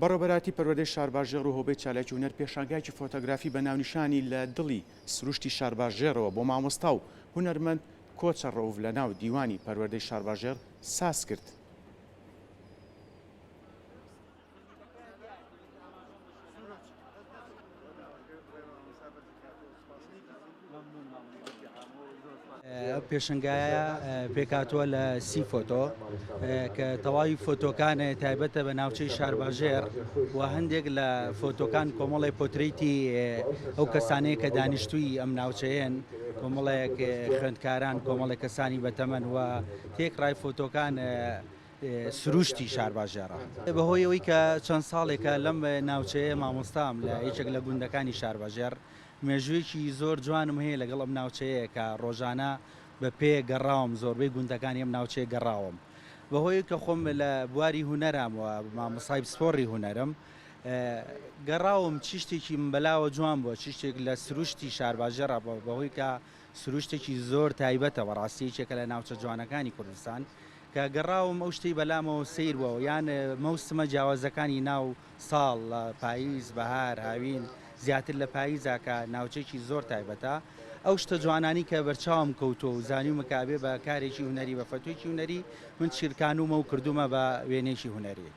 بەڕێوەبەراتی پەروەردەی شارباژێر و هۆبەی چالاکی هونەر پێشانگایکی فۆتۆگرافی بە ناونیشانی لە دڵی سروشتی شارباژێرەوە بۆ مامۆستا و هونەرمەند کۆچە ڕەوف لە ناو دیوانی پەروەردەی شارباژێر ساز کرد. ئەو پێشنگایە پێکاتوە لە 30 فۆتۆ کە تەواوی فۆتۆکان تایبەتە بە ناوچەی شارباژێر و هەندێک لە فۆتۆکان کۆمەڵی پۆتریتی ئەو کەسانەیە کە دانیشتووی ئەم ناوچەیەن، کۆمەڵێک خوێندکاران، کۆمەڵی کەسانی بەتەمەن و تێکڕای فۆتۆکان سروشتی شارباژێرە. بەهۆی ئەوەی کە چەند ساڵێکە لەم ناوچەیە مامۆستام لە یەکێک لە گوندەکانی شارباژێر، مێژوویەکی زۆر جوانم هەیە لەگەڵ ئەم ناوچەیە کە ڕۆژانە بە پێ گەڕاوم، زۆربەی گوندەکانی ئەم ناوچەیە گەڕاوم. بەهۆی کە خۆم لە بواری هونەرام و مامۆستای پسپۆڕی هونەرم، گەڕاوم چی شتێکی من بەلاوە جوان بووە، چی شتێک لە سروشتی شارباژێرە، بەهۆی کە سروشتێکی زۆر تایبەتە بەڕاستی یەکێکە لە ناوچە جوانەکانی کوردستان، کە گەڕاوم ئەو شتەی بەلامەوە سیر بووە، یان مەوسمە جیاوازەکانی ناو ساڵ لە پاییز، بەهار، هاوین، زیاتر لە پاییزا کە ناوچێکی زۆر تایبەتە، ئەو شتە جوانانی کە بەرچاوم کەوتۆ و زانیومە کابێ بە کارێکی هونەری بە فەتوێکی هونەری من شیرکانومە و کردومە بە وێنێکی هونەری.